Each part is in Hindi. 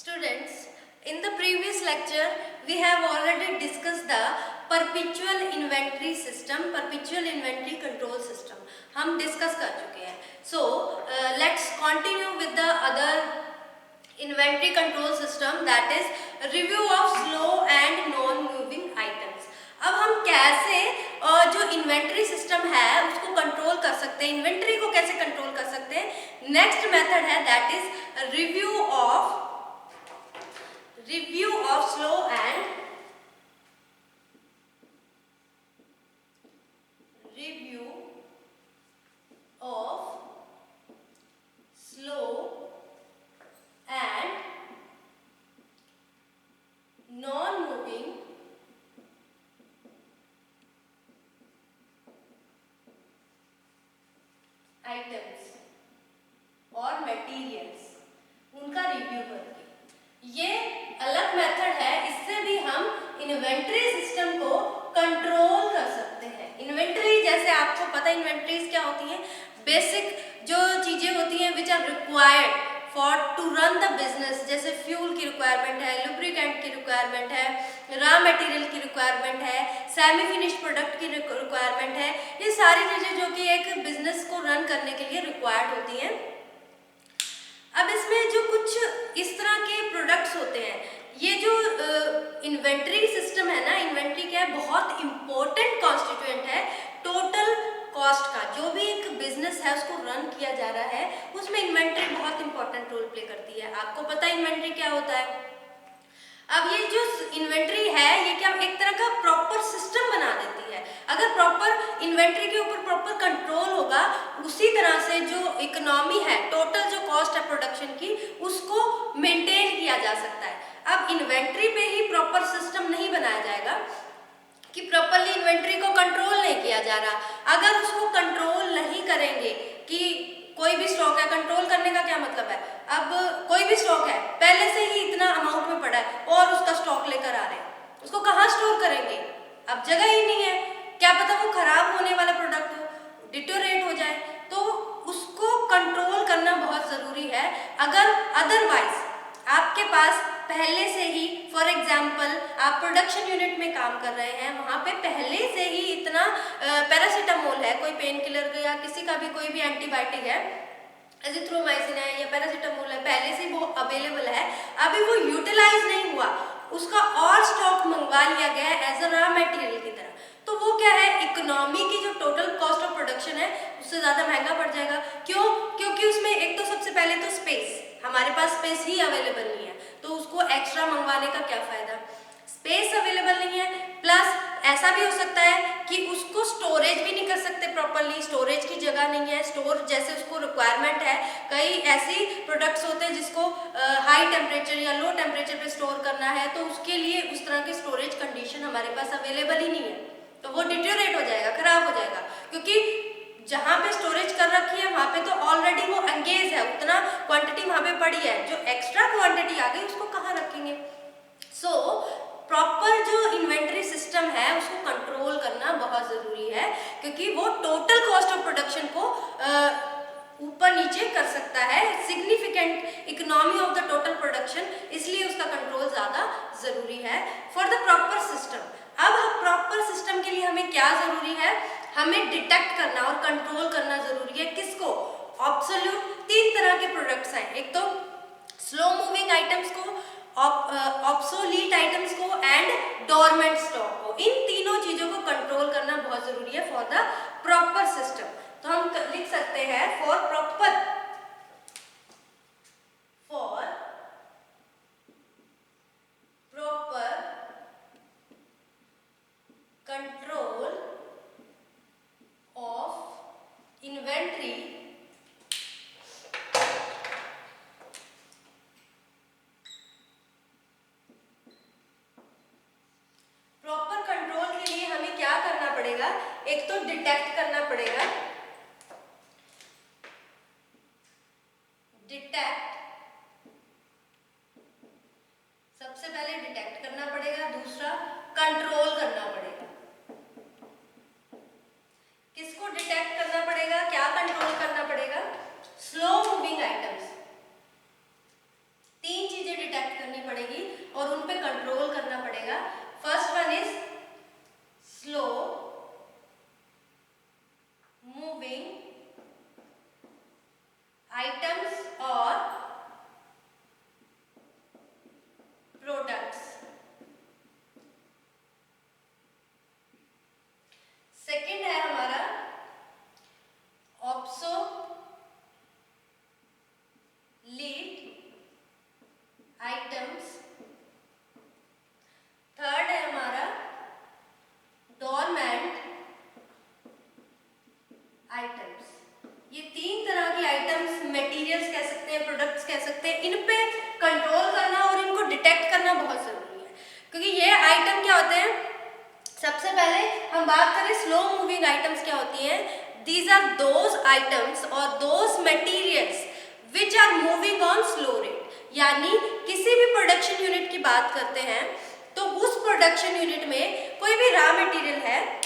Students, in the previous lecture, we have already discussed the perpetual inventory system, perpetual inventory control system. हम discuss कर चुके हैं. So, let's continue with the other inventory control system, that is review of slow and non-moving items. अब हम कैसे जो इन्वेंट्री सिस्टम है उसको कंट्रोल कर सकते हैं, इन्वेंट्री को कैसे कंट्रोल कर सकते हैं. नेक्स्ट मेथड है that is review of slow and review of slow and non-moving items और मटेरियल्स, उनका रिव्यू करके. ये अलग मेथड है, इससे भी हम इन्वेंट्री सिस्टम को कंट्रोल कर सकते हैं. इन्वेंट्री, जैसे आपको पता है इन्वेंट्रीज क्या होती हैं, बेसिक जो चीजें होती हैं which are required for to run the business. जैसे फ्यूल की रिक्वायरमेंट है, लुब्रिकेंट की रिक्वायरमेंट है, रॉ मटेरियल की रिक्वायरमेंट है, सेमी फिनिश प्रोडक्ट की रिक्वायरमेंट है. ये सारी चीजें जो कि एक बिजनेस को रन करने के लिए रिक्वायर्ड होती हैं. अब इसमें जो कुछ इस तरह के प्रोडक्ट्स होते हैं, ये जो इन्वेंट्री सिस्टम है ना, इन्वेंट्री क्या है, बहुत इंपॉर्टेंट कॉन्स्टिट्यूएंट है टोटल कॉस्ट का. जो भी एक बिजनेस है उसको रन किया जा रहा है उसमें इन्वेंट्री बहुत इंपॉर्टेंट रोल प्ले करती है. आपको पता है इन्वेंट्री क्या होता है. अब ये जो इन्वेंट्री है ये क्या एक तरह का प्रॉपर सिस्टम बना देती है. अगर प्रॉपर इन्वेंट्री के ऊपर प्रॉपर कंट्रोल होगा, उसी तरह से जो इकोनॉमी है, टोटल जो कॉस्ट है प्रोडक्शन की, उसको मेंटेन किया जा सकता है. अब इन्वेंट्री पे ही प्रॉपर सिस्टम नहीं बनाया जाएगा कि प्रॉपरली इन्वेंट्री को कंट्रोल नहीं किया जा रहा. अगर उसको कंट्रोल नहीं करेंगे कि कोई भी स्टॉक है, कंट्रोल करने का क्या मतलब है, अब कोई भी स्टॉक है पहले से ही इतना अमाउंट में पड़ा है और उसका स्टॉक लेकर आ रहे हैं, उसको कहाँ स्टोर करेंगे, अब जगह ही नहीं है. क्या पता वो खराब होने वाला प्रोडक्ट हो, डिटोरेट हो जाए, तो उसको कंट्रोल करना बहुत जरूरी है. अगर अदरवाइज आपके पास पहले से ही, फॉर एग्जाम्पल आप प्रोडक्शन यूनिट में काम कर रहे हैं, वहाँ पे पहले से ही इतना पैरासीटामोल है, कोई पेन किलर या किसी का भी कोई भी एंटीबायोटिक है, एजिथ्रोमाइसिन है या पैरासीटामोल है, पहले से वो अवेलेबल है, अभी वो यूटिलाइज नहीं हुआ, उसका और स्टॉक मंगवा लिया गया है एज अ रॉ मटेरियल की तरह, तो वो क्या है, इकोनॉमी की जो टोटल कॉस्ट ऑफ प्रोडक्शन है उससे ज़्यादा महंगा पड़ जाएगा. क्यों? क्योंकि उसमें एक तो सबसे पहले तो स्पेस, हमारे पास स्पेस ही अवेलेबल नहीं है, तो उसको एक्स्ट्रा मंगवाने का क्या फ़ायदा. स्पेस अवेलेबल नहीं है, प्लस ऐसा भी हो सकता है कि उसको स्टोरेज भी नहीं कर सकते प्रॉपरली, स्टोरेज की जगह नहीं है, स्टोर जैसे उसको रिक्वायरमेंट है. कई ऐसी प्रोडक्ट्स होते हैं जिसको हाई टेम्परेचर या लो टेम्परेचर पे स्टोर करना है, तो उसके लिए उस तरह की स्टोरेज कंडीशन हमारे पास अवेलेबल ही नहीं है, तो वो डिटोरेट हो जाएगा, खराब हो जाएगा. क्योंकि जहाँ पे स्टोरेज कर रखी है वहाँ पे तो ऑलरेडी वो एंगेज है, उतना क्वांटिटी वहाँ पे पड़ी है, जो एक्स्ट्रा क्वांटिटी आ गई उसको कहाँ रखेंगे. सो प्रॉपर जो इन्वेंट्री सिस्टम है उसको कंट्रोल करना बहुत ज़रूरी है, क्योंकि वो टोटल कॉस्ट ऑफ प्रोडक्शन को ऊपर नीचे कर सकता है, significant economy of the total production, इसलिए उसका कंट्रोल ज़्यादा ज़रूरी है फॉर द प्रॉपर सिस्टम. अब प्रॉपर सिस्टम के लिए हमें क्या ज़रूरी है, हमें डिटेक्ट करना और कंट्रोल करना ज़रूरी है. किसको? ऑब्सोल्यूट 3 तरह के प्रोडक्ट्स हैं, एक तो स्लो मूविंग आइटम्स को, ऑब्सोलीट आइटम्स को एंड डोरमेंट स्टॉक को. इन तीनों चीज़ों को कंट्रोल करना बहुत ज़रूरी है फॉर द प्रॉपर सिस्टम. तो हम लिख सकते हैं for proper control of inventory proper control के लिए हमें क्या करना पड़ेगा, एक तो डिटेक्ट करना पड़ेगा, डिटेक्ट, सबसे पहले डिटेक्ट करना पड़ेगा, दूसरा कंट्रोल करना पड़ेगा. किसको डिटेक्ट करना पड़ेगा, क्या कंट्रोल करना पड़ेगा, स्लो मूविंग आइटम्स. 3 चीजें डिटेक्ट बात करें स्लो मूविंग आइटम्स क्या होती हैं, दीज आर दोज आइटम्स और those materials which are moving on slow rate. यानी किसी भी प्रोडक्शन यूनिट की बात करते हैं तो उस प्रोडक्शन यूनिट में कोई भी रॉ मटेरियल है,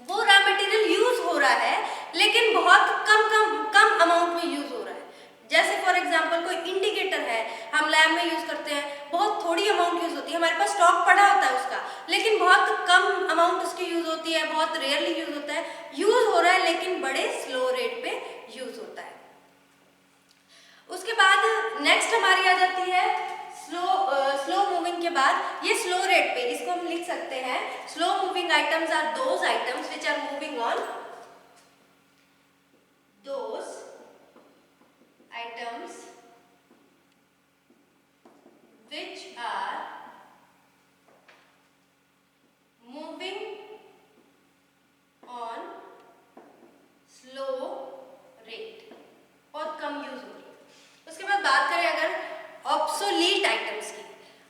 वो रॉ मटेरियल यूज हो रहा है लेकिन बहुत कम अमाउंट में यूज हो रहा है। जैसे फॉर एग्जांपल कोई इंडिकेटर है, हम लैब में यूज करते हैं, बहुत थोड़ी अमाउंट यूज होती है, हमारे पास स्टॉक पड़ा होता है उसका, लेकिन बहुत कम अमाउंट उसकी यूज होती है, बहुत रेयरली यूज होता है, यूज हो रहा है लेकिन बड़े स्लो रेट पे यूज होता है। उसके बाद नेक्स्ट हमारी आ जाती है स्लो मूविंग के बाद ये स्लो रेट पे, इसको हम लिख सकते हैं slow moving items are those items which are moving on those items which are moving on slow rate, बहुत कम यूज हो रही है। उसके बाद बात करें अगर ऑब्सोलीट आइटम्स की,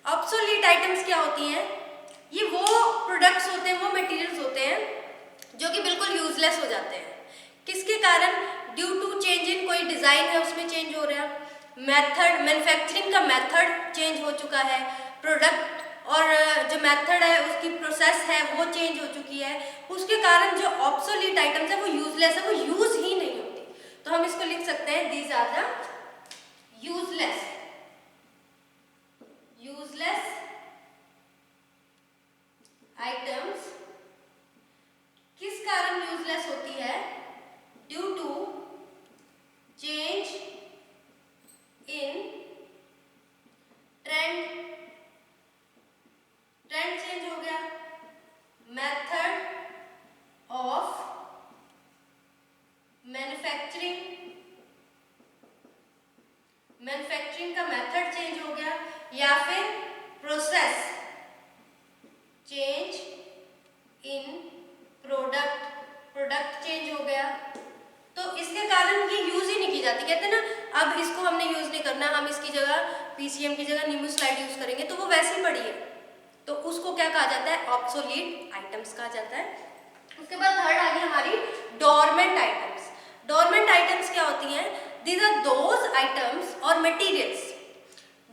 ऑब्सोलीट आइटम्स क्या होती हैं, ये वो प्रोडक्ट्स होते हैं, वो मटेरियल्स होते हैं जो कि बिल्कुल यूजलेस हो जाते हैं। किसके कारण, ड्यू टू चेंज इन कोई डिजाइन है उसमें चेंज हो रहा है, मेथड मैन्युफैक्चरिंग का मेथड चेंज हो चुका है, प्रोडक्ट और जो मेथड है उसकी प्रोसेस है वो चेंज हो चुकी है, उसके कारण जो ऑब्सोलीट आइटम्स है वो यूजलेस है, वो यूज ही नहीं होती। तो हम इसको लिख सकते हैं these are the useless items. किस कारण यूजलेस होती है, due to change in trend change हो गया, मेथड ऑफ मैन्युफैक्चरिंग का मेथड चेंज हो गया, या फिर process change in product change हो गया। तो इसके कारण ये यूज ही नहीं की जाती, कहते हैं ना अब इसको हमने यूज नहीं करना, हम इसकी जगह पीसीएम की जगह निम्बूस्लाइड यूज करेंगे, तो वो वैसे ही पड़ी है, तो उसको क्या कहा जाता है, ऑब्सोलीट आइटम्स कहा जाता है। उसके बाद थर्ड आ गई हमारी डोरमेंट आइटम्स। डोरमेंट आइटम्स क्या होती हैं, दीज आर दोज आइटम्स और materials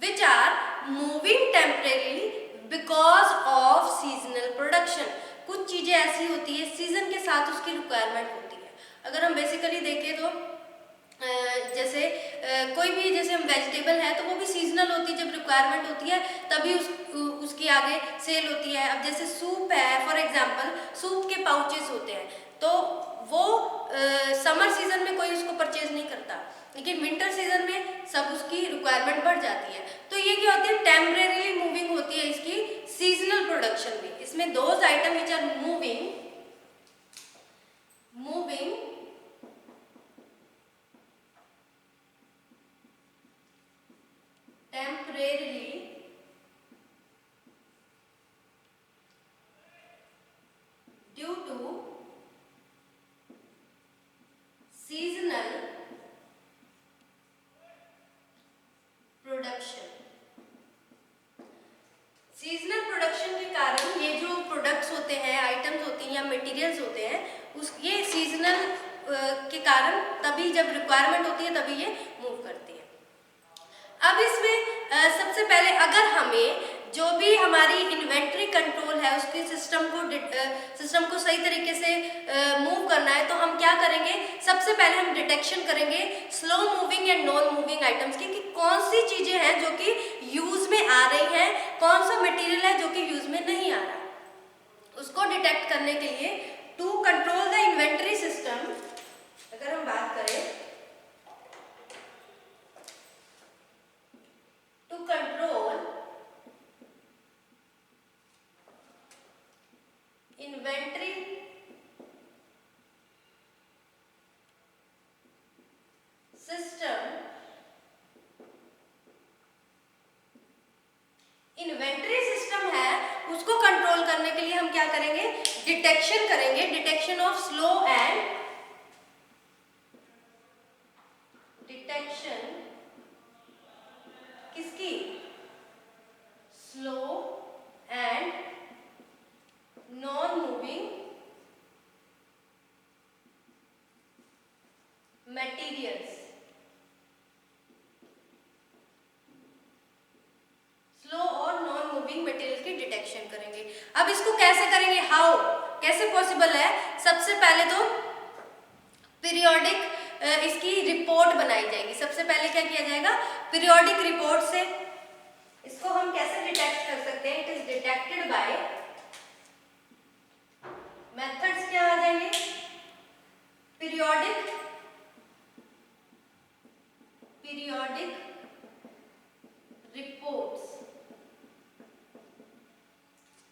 which are moving temporary because of seasonal production. कुछ चीजें ऐसी होती है सीजन के साथ उसकी रिक्वायरमेंट होती है। अगर हम बेसिकली देखें तो जैसे कोई भी जैसे हम वेजिटेबल है तो वो भी सीजनल होती है, जब रिक्वायरमेंट होती है तभी उसकी आगे सेल होती है। अब जैसे सूप है, फॉर एग्जांपल सूप के पाउचेस होते हैं, तो वो समर सीजन में कोई उसको परचेज नहीं करता, लेकिन विंटर सीजन में सब उसकी रिक्वायरमेंट बढ़ जाती है। तो ये क्या होती है, टेम्परेरीली मूविंग होती है इसकी सीजनल प्रोडक्शन भी। इसमें those item which are moving temporarily due to seasonal production. Seasonal production के कारण ये जो प्रोडक्ट्स होते हैं, आइटम्स होती हैं या मटेरियल्स होते हैं, ये सीजनल के कारण तभी जब रिक्वायरमेंट होती है तभी ये मूव करती है। अब इसमें सबसे पहले अगर हमें जो भी हमारी इन्वेंट्री कंट्रोल है उसके सिस्टम को सही तरीके से मूव करना है, तो हम क्या करेंगे, सबसे पहले हम डिटेक्शन करेंगे slow moving and non moving items की, कि कौन सी चीजें हैं जो कि यूज में आ रही हैं, कौन सा मटेरियल है जो कि यूज में नहीं आ रहा। उसको डिटेक्ट करने के लिए to control the inventory system, अगर हम बात करें to control inventory system, inventory system है उसको कंट्रोल करने के लिए हम क्या करेंगे, डिटेक्शन करेंगे, detection of slow and detection किसकी, स्लो एंड नॉन मूविंग की डिटेक्शन करेंगे। अब इसको कैसे करेंगे, हाउ, कैसे पॉसिबल है? सबसे पहले तो पीरियोडिक इसकी रिपोर्ट बनाई जाएगी। सबसे पहले क्या किया जाएगा, पीरियोडिक रिपोर्ट से इसको हम कैसे डिटेक्ट कर सकते हैं? It is detected by methods क्या आ जाएंगे, पीरियोडिक रिपोर्ट्स,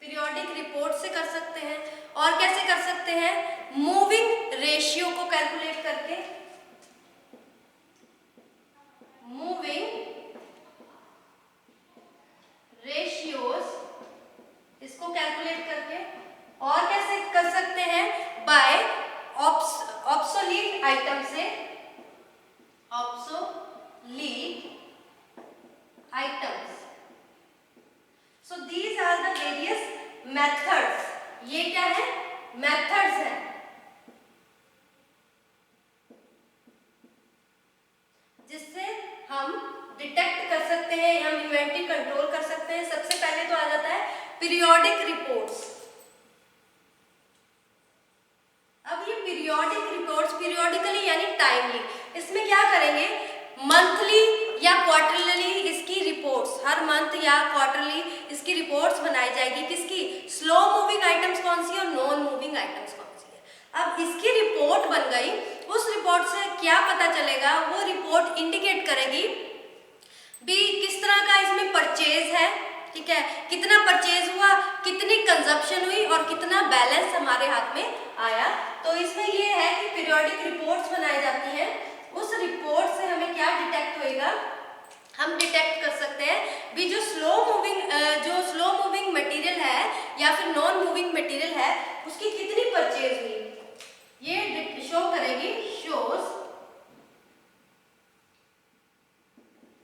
पीरियोडिक रिपोर्ट से कर सकते हैं। और कैसे कर सकते हैं? मूविंग रेशियो को कैलकुलेट करके, मूविंग रेशियोज इसको कैलकुलेट करके। और कैसे कर सकते हैं? बाय ऑब्सोलीट आइटम से, obsolete items. So these are the various methods. ये क्या है? Methods है जिससे हम डिटेक्ट कर सकते हैं, हम इन्वेंटरी कंट्रोल कर सकते हैं। सबसे पहले तो आ जाता है पीरियोडिक रिपोर्ट्स। अब ये पीरियोडिक रिपोर्ट्स, पीरियोडिकली यानी टाइमली, इसमें क्या करेंगे, मंथली या क्वार्टरली इसकी रिपोर्ट्स, हर मंथ या क्वार्टरली इसकी रिपोर्ट्स बनाई जाएगी। किसकी? स्लो मूविंग आइटम्स कौन सी और नॉन मूविंग आइटम्स कौन सी है। अब इसकी रिपोर्ट बन गई, उस रिपोर्ट से क्या पता चलेगा? वो रिपोर्ट इंडिकेट करेगी भी किस तरह का इसमें परचेज है, ठीक है, कितना परचेज हुआ, कितनी कंजप्शन हुई और कितना बैलेंस हमारे हाथ में आया। तो इसमें ये है कि पीरियोडिक रिपोर्ट्स बनाई जाती हैं। उस रिपोर्ट से हमें क्या डिटेक्ट होएगा, हम डिटेक्ट कर सकते हैं भी जो स्लो मूविंग मटेरियल है या फिर नॉन मूविंग मटेरियल है उसकी कितनी परचेज हुई। ये शो करेगी, शोज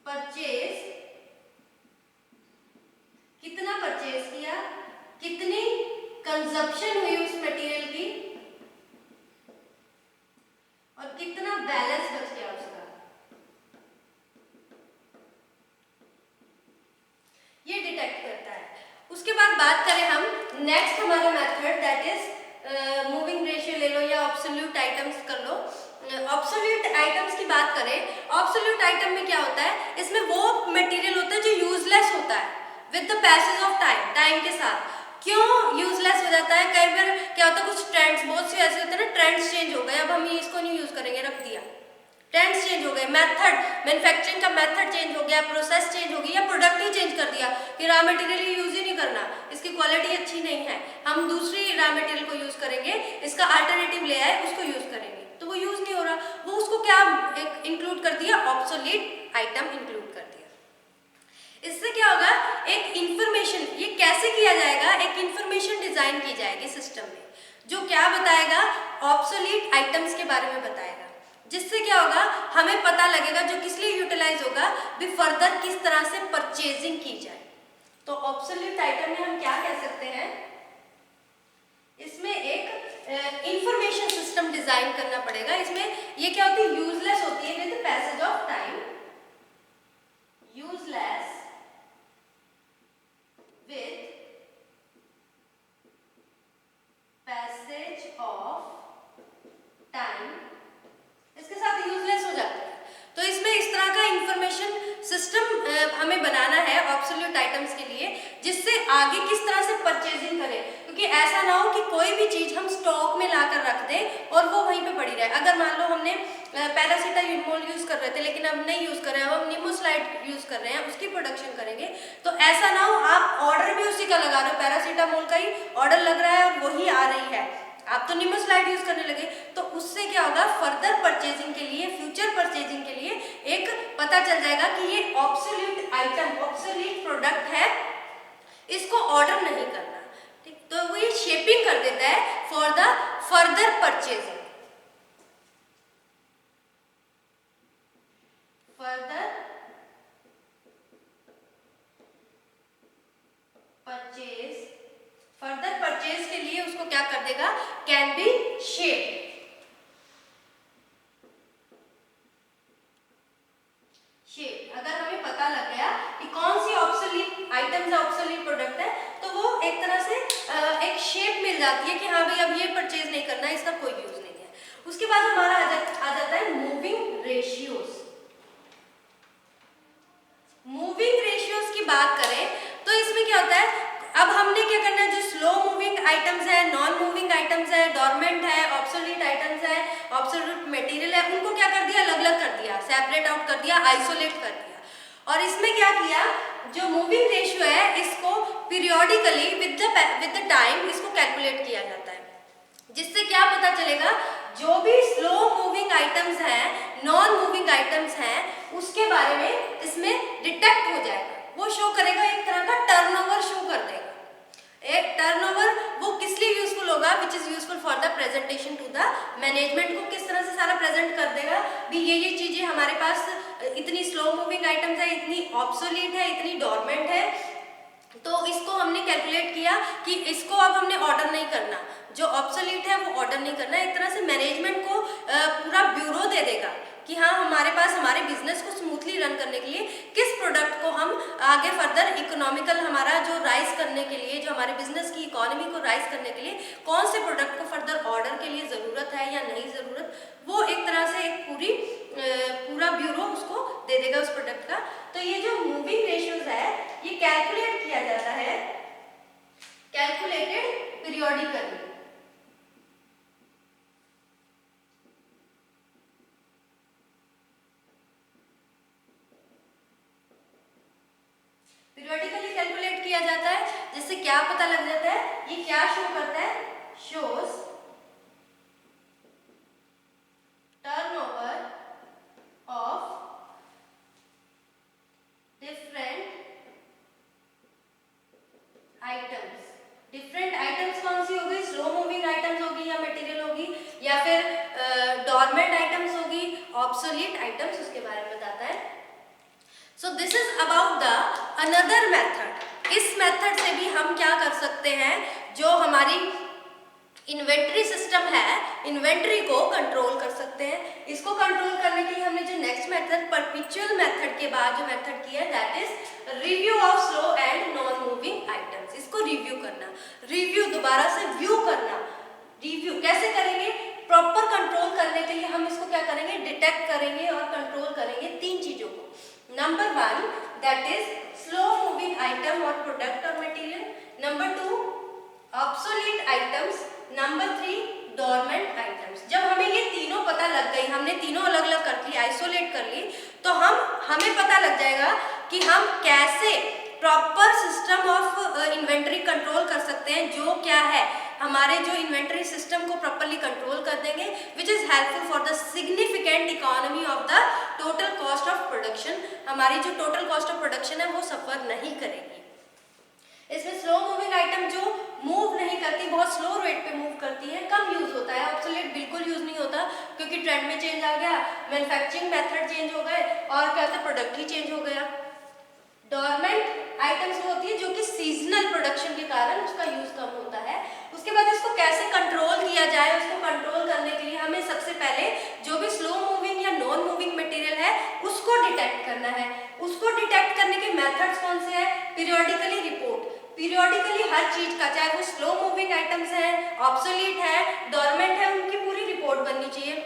परचेज, कितना परचेज किया, कितनी कंजप्शन हुई उस मटेरियल की और कितना बैलेंस बच गया उसका। ये डिटेक्ट करता है। उसके बाद बात करें हम नेक्स्ट हमारा method that is moving ratio ले लो या ऑब्सोल्यूट आइटम्स कर लो। ऑब्सोल्यूट आइटम्स की बात करें, ऑब्सोल्यूट आइटम में क्या होता है, इसमें वो मटेरियल होता है जो यूजलेस होता है with the passage of time, time के साथ। क्यों यूजलेस हो जाता है? कई बार क्या होता है, कुछ ट्रेंड्स, बहुत से ऐसे होते हैं ना, ट्रेंड्स चेंज हो गए, अब हम इसको नहीं यूज करेंगे, रख दिया, ट्रेंड्स चेंज हो गए, मेथड, मैन्युफैक्चरिंग का मेथड चेंज हो गया, प्रोसेस चेंज हो गई या प्रोडक्ट ही चेंज कर दिया कि रॉ मटेरियल यूज ही नहीं करना, इसकी क्वालिटी अच्छी नहीं है, हम दूसरी रॉ मटेरियल को यूज करेंगे, इसका अल्टरनेटिव ले आए उसको यूज करेंगे, तो वो यूज नहीं हो रहा, वो उसको क्या इंक्लूड कर दिया, ऑब्सोलीट आइटम इंक्लूड कर दिया। इससे क्या होगा, एक इंफॉर्मेशन, ये कैसे किया जाएगा, एक इंफॉर्मेशन डिजाइन की जाएगी सिस्टम में जो क्या बताएगा, ऑब्सोलीट आइटम्स के बारे में बताएगा, जिससे क्या होगा, हमें पता लगेगा जो किस लिए यूटिलाइज होगा, भी फर्दर किस तरह से परचेजिंग की जाए। तो ऑब्सोल्यूट आइटम में हम क्या कह सकते हैं, इसमें एक इंफॉर्मेशन सिस्टम डिजाइन करना पड़ेगा। इसमें ये क्या होती है, यूजलेस होती है with passage of time, useless with passage of time, इसके साथ यूजलेस हो जाता है। तो इसमें इस तरह का इंफॉर्मेशन सिस्टम हमें बनाना है ऑब्सोल्यूट आइटम्स के लिए, जिससे आगे किस तरह से परचेजिंग करें, क्योंकि ऐसा ना हो कि कोई भी चीज हम स्टॉक में लाकर रख दें और वो वहीं पे पड़ी रहे। अगर मान लो हमने पैरासीटामोल यूज कर रहे थे लेकिन अब नहीं यूज कर रहे हैं, अब हम निमोसाइड यूज कर रहे हैं, उसकी प्रोडक्शन करेंगे, तो ऐसा ना हो आप ऑर्डर भी उसी का लगा रहे हो, पैरासीटामोल का ही ऑर्डर लग रहा है और वही आ रही है, आप तो निमोसाइड यूज करने लगे, तो उससे क्या होगा, फर्दर परचेजिंग के लिए, फ्यूचर परचेजिंग के लिए एक पता चल जाएगा कि ये ऑब्सोल्यूट आइटम, ऑब्सोल्यूट प्रोडक्ट है, इसको ऑर्डर नहीं करना, ठीक। तो वो ये शेपिंग कर देता है for the further purchasing, further purchase, further purchase के लिए उसको क्या कर देगा, कैन बी शेप, शेप। अगर हमें पता लग गया कि कौन सी ऑब्सोलीट आइटम्स है, ऑब्सोलीट प्रोडक्ट है, तो वो एक तरह से एक शेप मिल जाती है कि हाँ भाई अब ये परचेज नहीं करना, इसका कोई यूज नहीं है। उसके बाद हमारा आ जाता है मूविंग रेशियोज। मूविंग रेशियोज की बात करें तो इसमें क्या होता है, अब हमने क्या करना है, जो स्लो मूविंग आइटम्स है, नॉन मूविंग आइटम्स है, डोरमेंट है, ऑब्सोलीट आइटम्स है, ऑब्सोलीट मटेरियल है, उनको क्या कर दिया, अलग अलग कर दिया, सेपरेट आउट कर दिया, आइसोलेट कर दिया। और इसमें क्या किया, जो मूविंग रेशियो है इसको पीरियोडिकली विद द टाइम इसको कैलकुलेट किया जाता है, जिससे क्या पता चलेगा जो भी स्लो मूविंग आइटम्स हैं, नॉन मूविंग आइटम्स हैं, उसके बारे में इसमें डिटेक्ट हो जाएगा। वो शो करेगा, एक तरह का टर्नओवर शो कर देगा। एक टर्नओवर वो किस लिए यूजफुल होगा, which is useful for the presentation to the management, को किस तरह से सारा प्रेजेंट कर देगा भी ये चीजें हमारे पास इतनी स्लो मूविंग आइटम्स है, इतनी ऑब्सोलीट है, इतनी डोरमेंट है। तो इसको हमने कैलकुलेट किया कि इसको अब हमने ऑर्डर नहीं करना, जो ऑब्सोलीट है वो ऑर्डर नहीं करना। एक तरह से मैनेजमेंट को पूरा ब्यूरो दे देगा कि हाँ हमारे पास हमारे बिजनेस को स्मूथली रन करने के लिए किस प्रोडक्ट को हम आगे फर्दर इकोनॉमिकल हमारा जो राइज करने के लिए, जो हमारे बिजनेस की इकोनॉमी को राइज करने के लिए कौन से प्रोडक्ट को फर्दर ऑर्डर के लिए ज़रूरत है या नहीं ज़रूरत, वो एक तरह से एक पूरा ब्यूरो उसको दे देगा उस प्रोडक्ट का। तो ये जो मूविंग रेशियोज है ये कैलकुलेट किया जाता है, कैलकुलेटेड पीरियोडिकली। पीरियोडिकली कैलकुलेट किया जाता है, जिससे क्या पता लग जाता है, ये क्या शो करता है, shows turnover of different items. Different items कौन सी होगी, स्लो मूविंग आइटम्स होगी या मटेरियल होगी, या फिर डोरमेंट आइटम्स होगी, ऑब्सोलीट आइटम्स, उसके बारे में बताता है। So this is about the another method. इस मेथड से भी हम क्या कर सकते हैं, जो हमारी इन्वेंट्री सिस्टम है, इन्वेंट्री को कंट्रोल कर सकते हैं। इसको कंट्रोल करने के लिए हमने जो नेक्स्ट मेथड, परपेचुअल मेथड के बाद जो मेथड किया, that is review of slow and non moving items. इसको रिव्यू करना, रिव्यू दोबारा से व्यू करना। रिव्यू कैसे करेंगे, प्रॉपर कंट्रोल करने के लिए हम इसको क्या करेंगे, डिटेक्ट करेंगे और कंट्रोल करेंगे तीन चीजों को। Number 1 that is slow moving item और प्रोडक्ट और material, number 2 obsolete items, number 3 dormant items. जब हमें ये तीनों पता लग गई, हमने तीनों अलग अलग कर ली, आइसोलेट कर ली, तो हमें पता लग जाएगा कि हम कैसे proper system of inventory control कर सकते हैं। जो क्या है, हमारे जो इन्वेंट्री सिस्टम को प्रॉपरली कंट्रोल कर देंगे, which is helpful for the significant economy of the total cost of production. हमारी जो टोटल कॉस्ट ऑफ प्रोडक्शन है वो सफर नहीं करेगी। इसमें स्लो मूविंग आइटम जो मूव नहीं करती, बहुत स्लो रेट पे मूव करती है, कम यूज होता है। ऑब्सोलीट बिल्कुल यूज नहीं होता, क्योंकि ट्रेंड में चेंज आ गया, मैन्युफैक्चरिंग मेथड चेंज हो गए और क्या होता है, प्रोडक्ट ही चेंज हो गया। डोरमेंट आइटम्स वो होती है जो कि सीजनल प्रोडक्शन के कारण उसका यूज कम होता है। उसके बाद इसको कैसे कंट्रोल किया जाए, उसको कंट्रोल करने के लिए हमें सबसे पहले जो भी स्लो मूविंग या नॉन मूविंग मटेरियल है उसको डिटेक्ट करना है। उसको डिटेक्ट करने के मेथड्स कौन से हैं, पीरियोडिकली रिपोर्ट। पीरियोडिकली हर चीज का, चाहे वो स्लो मूविंग आइटम्स हैं, ऑब्सोलीट है, डोरमेंट है, उनकी पूरी रिपोर्ट बननी चाहिए,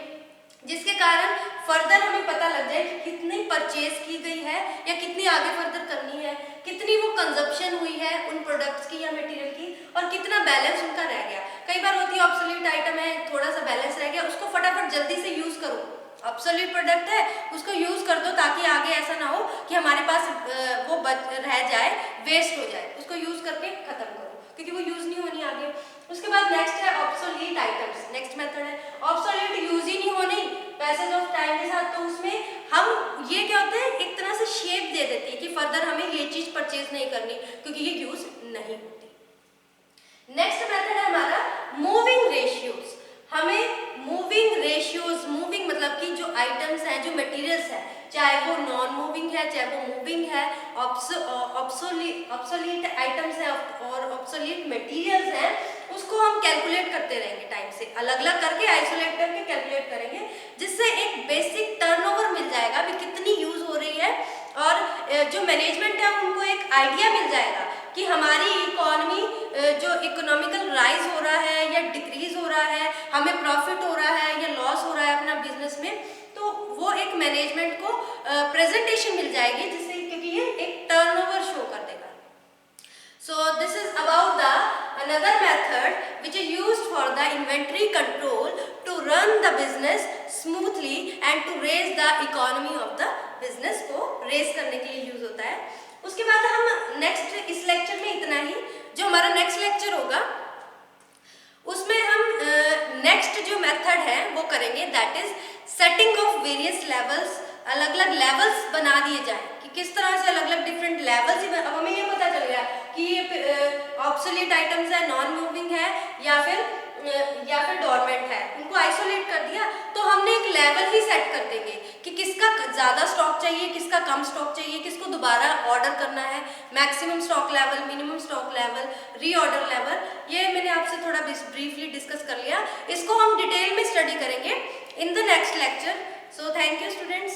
जिसके कारण फर्दर हमें पता लग जाए कि कितनी परचेज की गई है या कितनी आगे फर्दर करनी है, कितनी वो कंजप्शन हुई है उन प्रोडक्ट्स की या मटेरियल की, और कितना बैलेंस उनका रह गया। कई बार होती है ऑब्सोलीट आइटम है, थोड़ा सा बैलेंस रह गया, उसको फटाफट जल्दी से यूज करो। ऑब्सोलीट प्रोडक्ट है उसको यूज कर दो, ताकि आगे ऐसा ना हो कि हमारे पास वो रह जाए, वेस्ट हो जाए, उसको यूज करके खत्म करो, क्योंकि वो यूज नहीं होनी आगे। उसके बाद नेक्स्ट है ऑब्सोलीट आइटम्स। नेक्स्ट मेथड है ऑब्सोलीट, यूज ही नहीं होनी पैसेज ऑफ टाइम के साथ, तो उसमें हम ये क्या होता है, एक तरह से शेप दे देती है कि फर्दर हमें ये चीज परचेज नहीं करनी, क्योंकि ये यूज नहीं होती। नेक्स्ट मेथड है हमारा मूविंग रेशियोज। हमें मूविंग रेशियोज, मूविंग मतलब कि जो आइटम्स हैं, जो मटेरियल्स हैं, चाहे वो नॉन मूविंग है चाहे वो मूविंग है, ऑब्सोलीट आइटम्स हैं और ऑब्सोलीट मटेरियल्स हैं, उसको हम कैलकुलेट करते रहेंगे टाइम से, अलग अलग करके आइसोलेट करके कैलकुलेट करेंगे, जिससे एक बेसिक टर्नओवर मिल जाएगा भी कितनी यूज हो रही है, और जो मैनेजमेंट है उनको एक आइडिया मिल जाएगा कि हमारी इकोनॉमी जो इकोनॉमिकल राइज हो रहा है या डिक्रीज हो रहा है, हमें प्रॉफिट हो रहा है या लॉस हो रहा है अपना बिजनेस में, तो वो एक मैनेजमेंट को प्रेजेंटेशन मिल जाएगी, जिससे क्योंकि ये एक टर्नओवर शो कर देगा। So this is about the another method which is used for the inventory control to run the business smoothly and to raise the economy of the business को raise करने के लिए यूज होता है। उसके बाद हम नेक्स्ट इस लेक्चर में इतना ही, जो हमारा नेक्स्ट लेक्चर होगा उसमें हम नेक्स्ट जो मेथड है वो करेंगे, that is setting of various levels. अलग अलग लेवल्स बना दिए जाए कि किस तरह से अलग अलग डिफरेंट लेवल्स, अब हमें ये पता चल गया कि ये ऑब्सोलीट आइटम्स है, नॉन मूविंग है या फिर डोरमेंट है, उनको आइसोलेट कर दिया, तो हमने एक लेवल ही सेट कर देंगे कि किसका ज़्यादा स्टॉक चाहिए, किसका कम स्टॉक चाहिए, किसको दोबारा ऑर्डर करना है, maximum stock level, minimum stock level, reorder level. ये मैंने आपसे थोड़ा ब्रीफली डिस्कस कर लिया, इसको हम डिटेल में स्टडी करेंगे in the next lecture. So thank you students.